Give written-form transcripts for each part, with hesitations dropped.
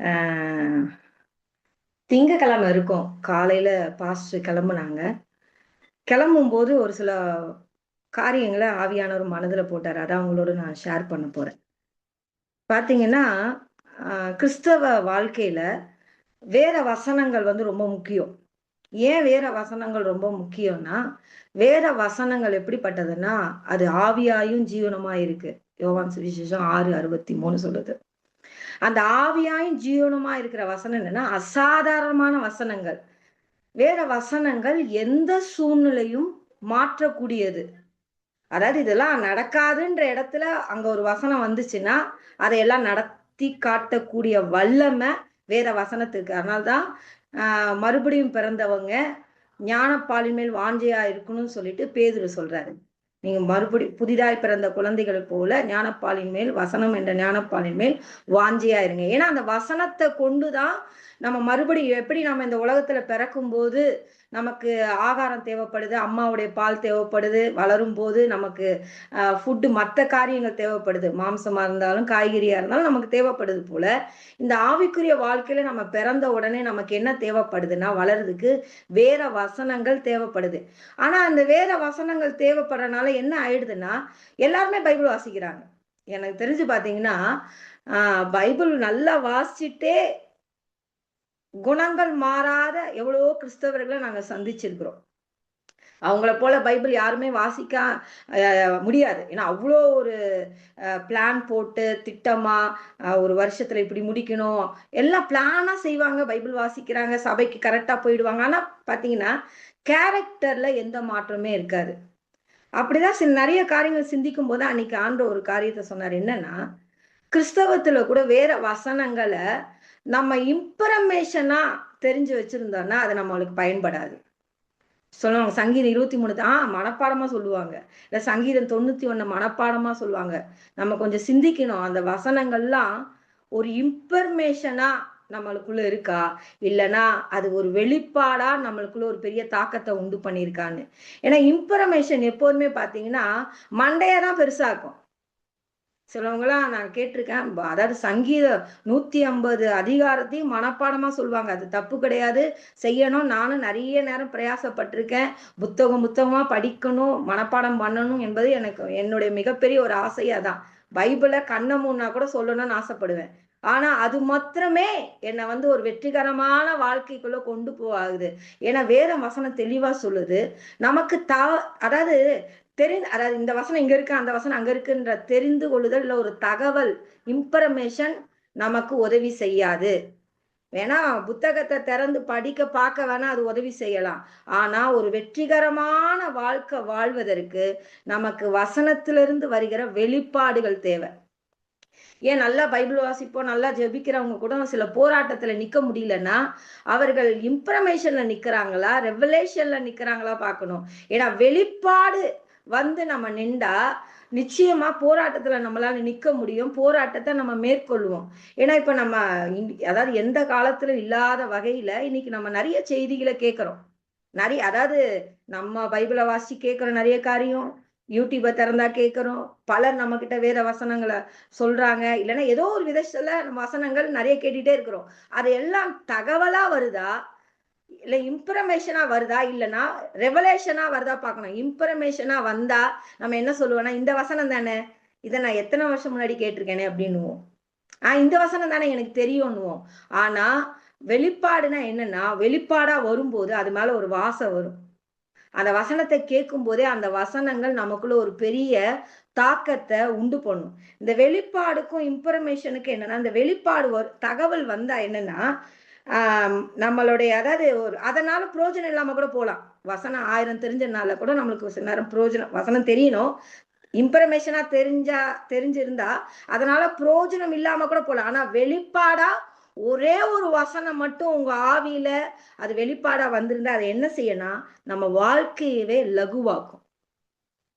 ஆஹ் திங்கக்கிழமை இருக்கும் காலையில பாஸ்டர் கிளம்புனாங்க. கிளம்பும்போது ஒரு சில காரியங்களை ஆவியானவர் மனதில் போட்டார். அதான் அவங்களோட நான் ஷேர் பண்ண போறேன். பார்த்தீங்கன்னா, கிறிஸ்தவ வாழ்க்கையில வேற வசனங்கள் வந்து ரொம்ப முக்கியம். ஏன் வேற வசனங்கள் ரொம்ப முக்கியம்னா, வேற வசனங்கள் எப்படிப்பட்டதுன்னா, அது ஆவியாயும் ஜீவனமா இருக்கு. யோவான் சுவிசேஷம் 6:63 சொல்லுது. அந்த ஆவியாயும் ஜீவனமா இருக்கிற வசனம் என்னன்னா, அசாதாரணமான வசனங்கள். வேற வசனங்கள் எந்த சூழ்நிலையும் மாற்றக்கூடியது. அதாவது இதெல்லாம் நடக்காதுன்ற இடத்துல அங்க ஒரு வசனம் வந்துச்சுன்னா, அதையெல்லாம் நடத்தி காட்டக்கூடிய வல்லமை வேற வசனத்துக்கு. அதனால்தான் மறுபடியும் பிறந்தவங்க ஞானப்பாலின் மேல் வாஞ்சையா இருக்கணும்னு சொல்லிட்டு பேதுரு சொல்றாரு. நீங்க புதிதாய் பிறந்த குழந்தைகள் போல ஞானப்பாலின் மேல், வசனம் என்ற ஞானப்பாலின் மேல் வாஞ்சியா இருங்க. ஏன்னா அந்த வசனத்தை கொண்டுதான் நம்ம மறுபடியும் எப்படி நம்ம இந்த உலகத்துல பிறக்கும் போது நமக்கு ஆகாரம் தேவைப்படுது, அம்மாவுடைய பால் தேவைப்படுது, வளரும் போது நமக்கு ஃபுட்டு மற்ற காரியங்கள் தேவைப்படுது, மாம்சமா இருந்தாலும் காய்கறியா இருந்தாலும் நமக்கு தேவைப்படுது போல இந்த ஆவிக்குரிய வாழ்க்கையில நம்ம பிறந்த உடனே நமக்கு என்ன தேவைப்படுதுன்னா வளர்றதுக்கு வேற வசனங்கள் தேவைப்படுது. ஆனா அந்த வேற வசனங்கள் தேவைப்படுறதுனால என்ன ஆயிடுதுன்னா, எல்லாருமே பைபிள் வாசிக்கிறாங்க. எனக்கு தெரிஞ்சு பாத்தீங்கன்னா பைபிள் நல்லா வாசிச்சுட்டே குணங்கள் மாறாத எவ்வளவோ கிறிஸ்தவர்களை நாங்க சந்திச்சிருக்கிறோம். அவங்கள போல பைபிள் யாருமே வாசிக்க முடியாது. ஏன்னா அவ்வளோ ஒரு பிளான் போட்டு திட்டமா ஒரு வருஷத்துல இப்படி முடிக்கணும், எல்லாம் பிளானா செய்வாங்க. பைபிள் வாசிக்கிறாங்க, சபைக்கு கரெக்டா போயிடுவாங்க. ஆனா பாத்தீங்கன்னா கேரக்டர்ல எந்த மாற்றமே இருக்காது. அப்படிதான் நிறைய காரியங்கள் சிந்திக்கும் போது அன்னைக்கு ஆண்டவர் ஒரு காரியத்தை சொன்னார். என்னன்னா, கிறிஸ்தவத்துல கூட வேற வசனங்களை நம்ம இன்ஃபர்மேஷனா தெரிஞ்சு வச்சிருந்தோம்னா அது நம்மளுக்கு பயன்படாது. சொல்லுவாங்க சங்கீதம் 23 மனப்பாடமா சொல்லுவாங்க. இல்ல சங்கீதம் 91 மனப்பாடமா சொல்லுவாங்க. நம்ம கொஞ்சம் சிந்திக்கணும். அந்த வசனங்கள்லாம் ஒரு இன்ஃபர்மேஷனா நம்மளுக்குள்ள இருக்கா, இல்லைன்னா அது ஒரு வெளிப்பாடா நம்மளுக்குள்ள ஒரு பெரிய தாக்கத்தை உண்டு பண்ணியிருக்கான்னு. ஏன்னா இன்ஃபர்மேஷன் எப்போதுமே பார்த்தீங்கன்னா மண்டையதான் பெருசாக்கும். சிலவங்களாம் நான் கேட்டிருக்கேன். அதாவது சங்கீதம் 150 அதிகாரத்தையும் மனப்பாடமா சொல்லுவாங்க. அது தப்பு கிடையாது, செய்யணும். நானும் நிறைய நேரம் பிரயாசப்பட்டிருக்கேன். புத்தகமா படிக்கணும், மனப்பாடம் பண்ணணும் என்பது எனக்கு என்னுடைய மிகப்பெரிய ஒரு ஆசையா தான். பைபிளை கண்ண மூடினா கூட சொல்லணும்னு ஆசைப்படுவேன். ஆனா அது மாத்திரமே என்னை வந்து ஒரு வெற்றிகரமான வாழ்க்கைக்குள்ள கொண்டு போகுது. ஏன்னா வேற வசனம் தெளிவா சொல்லுது. நமக்கு அதாவது அதாவது இந்த வசனம் இங்க இருக்கு, அந்த வசனம் அங்க இருக்குன்ற தெரிந்து கொள்ளுதல் இல்ல ஒரு தகவல் இன்ஃபர்மேஷன் நமக்கு உதவி செய்யாது. வேணா புத்தகத்தை திறந்து படிக்க பார்க்க வேணா அது உதவி செய்யலாம். ஆனா ஒரு வெற்றிகரமான வாழ்க்கை வாழ்வதற்கு நமக்கு வசனத்திலிருந்து வருகிற வெளிப்பாடுகள் தேவை. ஏன் நல்லா பைபிள் வாசிப்போம், நல்லா ஜெபிக்கிறவங்க கூட சில போராட்டத்துல நிக்க முடியலன்னா அவர்கள் இன்ஃபர்மேஷன்ல நிக்கிறாங்களா, ரெவலேஷன்ல நிக்கிறாங்களா பார்க்கணும். ஏன்னா வெளிப்பாடு வந்து நம்ம நின்றா நிச்சயமா போராட்டத்துல நம்மளால நிக்க முடியும். போராட்டத்தை நம்ம மேற்கொள்வோம். ஏன்னா இப்ப நம்ம அதாவது எந்த காலத்துல இல்லாத வகையில இன்னைக்கு நம்ம நிறைய செய்திகளை கேட்கிறோம். நிறைய அதாவது நம்ம பைபிளை வாசி கேட்கிறோம், நிறைய காரியம் யூடியூபை திறந்தா கேட்கிறோம். பலர் நம்ம கிட்ட வேற வசனங்களை சொல்றாங்க, இல்லைன்னா ஏதோ ஒரு விதத்துல நம்ம வசனங்கள் நிறைய கேட்டுட்டே இருக்கிறோம். அது எல்லாம் தகவலா வருதா, இல்ல இன்ஃபர்மேஷனா வருதா, இல்லைன்னா ரெவலேஷனா வருதா பார்க்கணும். இன்ஃபர்மேஷனா வந்தா நம்ம என்ன சொல்லுவோம்னா, இந்த வசனம் தானே, இதை நான் எத்தனை வருஷம் முன்னாடி கேட்டிருக்கேனே அப்படின்னுவோம். இந்த வசனம் தானே எனக்கு தெரியும்னுவோம். ஆனா வெளிப்பாடுனா என்னன்னா, வெளிப்பாடா வரும்போது அது மேல ஒரு வாசம் வரும். அந்த வசனத்தை கேட்கும் போதே அந்த வசனங்கள் நமக்குள்ள ஒரு பெரிய தாக்கத்தை உண்டு பண்ணும். இந்த வெளிப்பாடுக்கும் இன்ஃபர்மேஷனுக்கு என்னன்னா, அந்த வெளிப்பாடு தகவல் வந்தா என்னன்னா நம்மளுடைய அதாவது ஒரு அதனால பிரயோஜனம் இல்லாம கூட போலாம். வசனம் 1000 தெரிஞ்சனால கூட நம்மளுக்கு சில நேரம் பிரயோஜனம், வசனம் தெரியணும், இன்ஃபர்மேஷனா தெரிஞ்சிருந்தா அதனால பிரயோஜனம் இல்லாம கூட போலாம். ஆனா வெளிப்பாடா ஒரே ஒரு வசனம் மட்டும் உங்க ஆவியில அது வெளிப்பாடா வந்திருந்தா அதை என்ன செய்யணும், நம்ம வாழ்க்கையவே லகுவாக்கும்,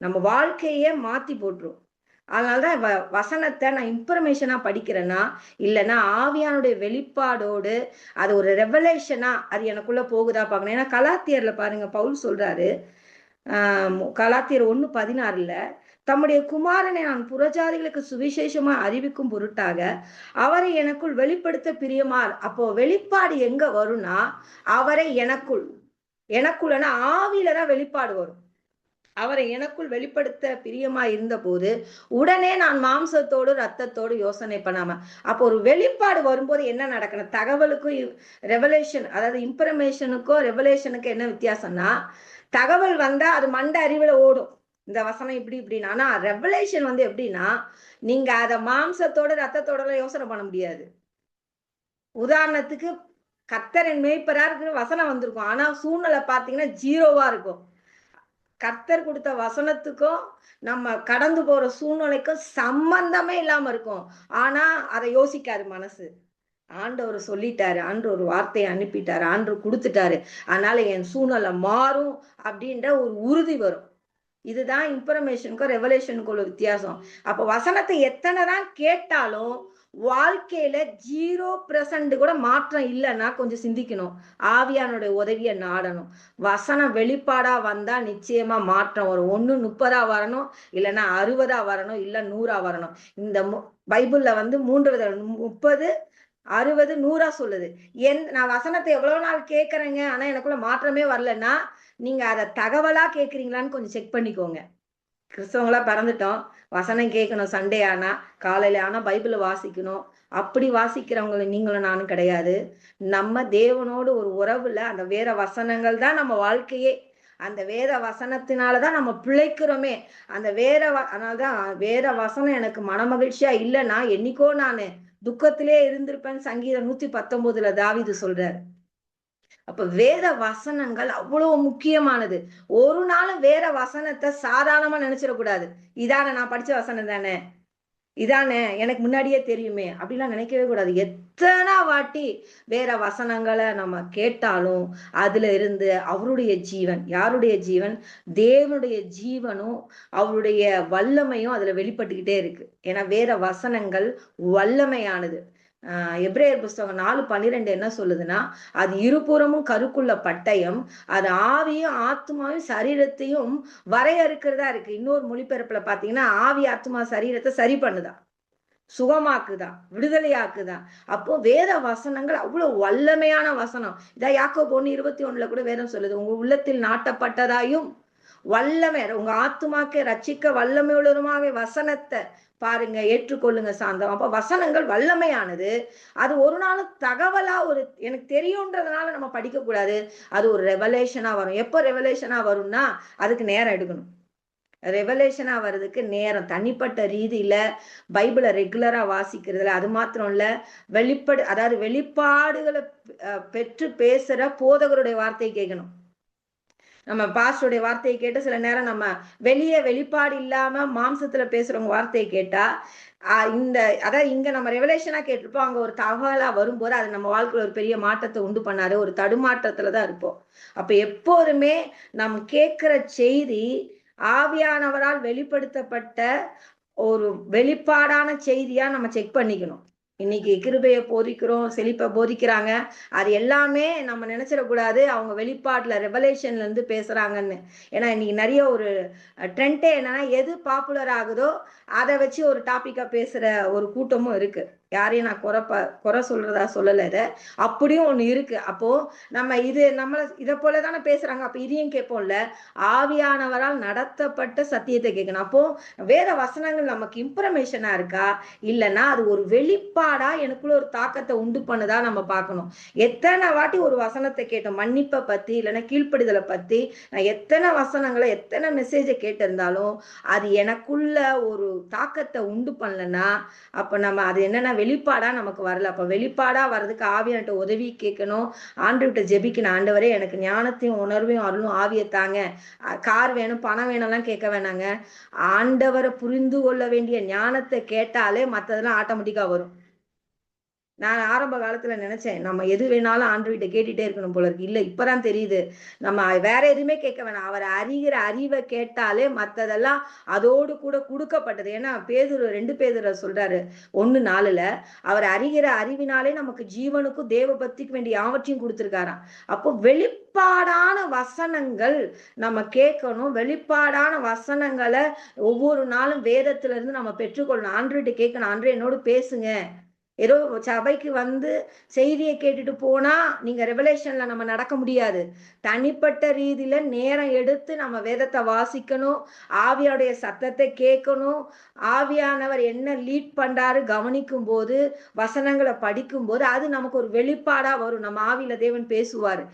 நம்ம வாழ்க்கையே மாத்தி போட்டுரும். அதனாலதான் வசனத்தை நான் இன்ஃபர்மேஷனா படிக்கிறேன்னா, இல்லைன்னா ஆவியானுடைய வெளிப்பாடோடு அது ஒரு ரெவலேஷனா அது எனக்குள்ள போகுதா பார்க்கணும். ஏன்னா கலாத்தியர்ல பாருங்க, பவுல் சொல்றாரு, கலாத்தியர் 1:16 தம்முடைய குமாரனை நான் புறஜாதிகளுக்கு சுவிசேஷமா அறிவிக்கும் பொருட்டாக அவரை எனக்குள் வெளிப்படுத்த பிரியமார். அப்போ வெளிப்பாடு எங்க வரும்னா, அவரை எனக்குள்ளனா ஆவியில தான் வெளிப்பாடு வரும். அவரை எனக்குள் வெளிப்படுத்த பிரியமா இருந்த போது உடனே நான் மாம்சத்தோடு ரத்தத்தோடு யோசனை பண்ணாம. அப்போ ஒரு வெளிப்பாடு வரும்போது என்ன நடக்கணும்? தகவலுக்கும் ரெவலேஷன், அதாவது இன்ஃபர்மேஷனுக்கும் ரெவலேஷனுக்கும் என்ன வித்தியாசம்னா, தகவல் வந்தா அது மண்ட அறிவுல ஓடும், இந்த வசனம் இப்படி இப்படின்னு. ஆனா ரெவலேஷன் வந்து எப்படின்னா, நீங்க அதை மாம்சத்தோட ரத்தத்தோட யோசனை பண்ண முடியாது. உதாரணத்துக்கு கர்த்தரின் மேய்ப்பரா இருக்கு வசனம் வந்திருக்கும், ஆனா சூழ்நிலை பார்த்தீங்கன்னா ஜீரோவா இருக்கும். கர்த்தர் கொடுத்த வசனத்துக்கும் நம்ம கடந்து போற சூழ்நிலைக்கும் சம்பந்தமே இல்லாம இருக்கும். ஆனா அதை யோசிக்காது மனசு. ஆண்டவர் சொல்லிட்டாரு, ஆண்டவர் ஒரு வார்த்தையை அனுப்பிட்டாரு, ஆண்டவர் கொடுத்துட்டாரு, அதனால என் சூழ்நிலை மாறும் அப்படின்ற ஒரு உறுதி வரும். இதுதான் இன்ஃபர்மேஷனுக்கும் ரெவலேஷனுக்கும் உள்ள வித்தியாசம். அப்ப வசனத்தை எத்தனை தான் கேட்டாலும் வாழ்க்கையில 0% கூட மாற்றம் இல்லைன்னா கொஞ்சம் சிந்திக்கணும். ஆவியானுடைய உதவியை நாடணும். வசனம் வெளிப்பாடா வந்தா நிச்சயமா மாற்றம் வரும். ஒண்ணு 30 வரணும், இல்லைன்னா 60 வரணும், இல்ல 100 வரணும். இந்த பைபிள்ல வந்து 3 30, 60, 100 சொல்லுது. நான் வசனத்தை எவ்வளவு நாள் கேட்கறேங்க, ஆனா எனக்குள்ள மாற்றமே வரலன்னா நீங்க அதை தகவலா கேட்குறீங்களான்னு கொஞ்சம் செக் பண்ணிக்கோங்க. கிறிஸ்தவங்களா பிறந்துட்டோம், வசனம் கேட்கணும், சண்டே ஆனா காலையில ஆனா பைபிளை வாசிக்கணும். அப்படி வாசிக்கிறவங்க நீங்களும் நானும் கிடையாது. நம்ம தேவனோடு ஒரு உறவுல அந்த வேத வசனங்கள் தான் நம்ம வாழ்க்கையே. அந்த வேத வசனத்தினாலதான் நம்ம பிழைக்கிறோமே. அந்த அதனாலதான் வேத வசனம் எனக்கு மனமகிழ்ச்சியா இல்லைன்னா என்னைக்கோ நானு துக்கத்திலே இருந்திருப்பேன்னு சங்கீதம் 119 தாவீது சொல்றாரு. அப்ப வேத வசனங்கள் அவ்வளவு முக்கியமானது. ஒரு நாளும் வேற வசனத்தை சாதாரணமா நினைச்சிடக்கூடாது. இதானே நான் படிச்ச வசனம் தானே, இதானே எனக்கு முன்னாடியே தெரியுமே அப்படிலாம் நினைக்கவே கூடாது. எத்தனை வாட்டி வேற வசனங்களை நம்ம கேட்டாலும் அதுல இருந்து அவருடைய ஜீவன், யாருடைய ஜீவன்? தேவனுடைய ஜீவனும் அவருடைய வல்லமையும் அதுல வெளிப்பட்டுக்கிட்டே இருக்கு. ஏன்னா வேற வசனங்கள் வல்லமையானது. எபிரேயர் புஸ்தகம் 4:12 என்ன சொல்லுதுன்னா, அது இருபுறமும் கருக்குள்ள பட்டயம், அது ஆவியும் ஆத்மாவையும் சரீரத்தையும் வரையறுக்கிறதா இருக்கு. இன்னொரு மொழிபெயர்ப்புல பாத்தீங்கன்னா, ஆவி ஆத்மா சரீரத்தை சரி பண்ணுதா, சுகமாக்குதா, விடுதலையாக்குதா. அப்போ வேத வசனங்கள் அவ்வளவு வல்லமையான வசனம். இதான் யாக்கோபு 1:21 கூட வேதம் சொல்லுது, உங்க உள்ளத்தில் நாட்டப்பட்டதாயும் வல்லமை, உங்க ஆத்துமாக்கை ரட்சிக்க வல்லமை உள்ளதுமாக வசனத்தை பாருங்க, ஏற்றுக்கொள்ளுங்க சாந்தம். அப்ப வசனங்கள் வல்லமையானது. அது ஒரு நாளும் தகவலா ஒரு எனக்கு தெரியும்ன்றதுனால நம்ம படிக்க கூடாது. அது ஒரு ரெவலேஷனா வரும். எப்போ ரெவலேஷனா வரும்னா அதுக்கு நேரம் எடுக்கணும். ரெவலேஷனா வர்றதுக்கு நேரம், தனிப்பட்ட ரீதியில பைபிளை ரெகுலரா வாசிக்கிறதுல, அது மாத்திரம் இல்ல, அதாவது வெளிப்பாடுகளை பெற்று பேசுற போதகருடைய வார்த்தையை கேட்கணும். நம்ம பாஸ்டருடைய வார்த்தையை கேட்டு சில நேரம் நம்ம வெளிப்பாடு இல்லாம மாம்சத்துல பேசுறவங்க வார்த்தையை கேட்டா அதாவது இங்க நம்ம ரெவலேஷனா கேட்டிருப்போம், அங்க ஒரு தகவலா வரும்போது அது நம்ம வாழ்க்கையில ஒரு பெரிய மாற்றத்தை உண்டு பண்ணாரு, ஒரு தடுமாற்றத்துலதான் இருப்போம். அப்ப எப்போதுமே நம் கேட்கிற செய்தி ஆவியானவரால் வெளிப்படுத்தப்பட்ட ஒரு வெளிப்பாடான செய்தியா நம்ம செக் பண்ணிக்கணும். இன்னைக்கு கிருபையை போதிக்கிறோம், செழிப்பை போதிக்கிறாங்க, அது எல்லாமே நம்ம நினைச்சிடக்கூடாது அவங்க வெளிப்பாட்டுல ரெவலேஷன்ல இருந்து பேசுறாங்கன்னு. ஏன்னா இன்னைக்கு நிறைய ஒரு ட்ரெண்டே என்னன்னா, எது பாப்புலர் ஆகுதோ அதை வச்சு ஒரு டாபிக்கா பேசுற ஒரு கூட்டமும் இருக்கு. யாரையும் நான் குறை சொல்றதா சொல்லல, இதை அப்படியும் ஒண்ணு இருக்கு. அப்போ நம்ம இதை போலதானே பேசுறாங்க, அப்ப இதையும் கேட்போம்ல. ஆவியானவரால் நடத்தப்பட்ட சத்தியத்தை கேட்கணும். அப்போ வேத வசனங்கள் நமக்கு இன்ஃபர்மேஷனா இருக்கா, இல்லைன்னா அது ஒரு வெளிப்பாடா எனக்குள்ள ஒரு தாக்கத்தை உண்டு பண்ணுதா நம்ம பார்க்கணும். எத்தனை வாட்டி ஒரு வசனத்தை கேட்டோம், மன்னிப்பை பத்தி இல்லைன்னா கீழ்ப்படிதலை பத்தி நான் எத்தனை வசனங்களை எத்தனை மெசேஜை கேட்டிருந்தாலும் அது எனக்குள்ள ஒரு தாக்கத்தை உண்டு பண்ணலன்னா அப்ப நம்ம அது என்னன்னா வெளிப்பாடா நமக்கு வரல. அப்ப வெளிப்பாடா வர்றதுக்கு ஆவியான்ட்ட உதவி கேட்கணும், ஆண்டவர்கிட்ட ஜெபிக்கணும். ஆண்டவரே எனக்கு ஞானத்தையும் உணர்வையும் அருளும் ஆவியை தாங்க, கார் வேணும் பணம் வேணும்லாம் கேட்க வேணாங்க. ஆண்டவரை புரிந்து கொள்ள வேண்டிய ஞானத்தை கேட்டாலே மற்றதெல்லாம் ஆட்டோமேட்டிக்கா வரும். நான் ஆரம்ப காலத்துல நினைச்சேன், நம்ம எது வேணாலும் ஆண்டவர்கிட்ட கேட்டுட்டே இருக்கணும் போல இருக்கு. இல்ல இப்பதான் தெரியுது. நம்ம வேற எதுவுமே கேட்க வேணாம். அவர் அறிகிற அறிவ கேட்டாலே மத்ததெல்லாம் அதோடு கூட குடுக்கப்பட்டது. ஏன்னா பேதுரு 2 பேதுருல சொல்றாரு 1:4ல அவர் அறிகிற அறிவினாலே நமக்கு ஜீவனுக்கும் தேவ பக்திக்கு வேண்டிய யாவற்றையும் குடுத்திருக்காராம். அப்போ வெளிப்பாடான வசனங்கள் நம்ம கேட்கணும். வெளிப்பாடான வசனங்கள ஒவ்வொரு நாளும் வேதத்துல இருந்து நம்ம பெற்றுக்கொள்ளணும். ஆண்டவர்ட்ட கேட்கணும். ஆண்டவரே என்னோடு பேசுங்க. ஏதோ சபைக்கு வந்து செய்தியை கேட்டுட்டு போனா நீங்க ரெவலேஷன்ல நம்ம நடக்க முடியாது. தனிப்பட்ட ரீதியில நேரம் எடுத்து நம்ம வேதத்தை வாசிக்கணும். ஆவியாருடைய சத்தத்தை கேட்கணும். ஆவியானவர் என்ன லீட் பண்றாரு கவனிக்கும் போது, வசனங்களை படிக்கும் போது அது நமக்கு ஒரு வெளிப்பாடா வரும். நம்ம ஆவியில தேவன் பேசுவாரு.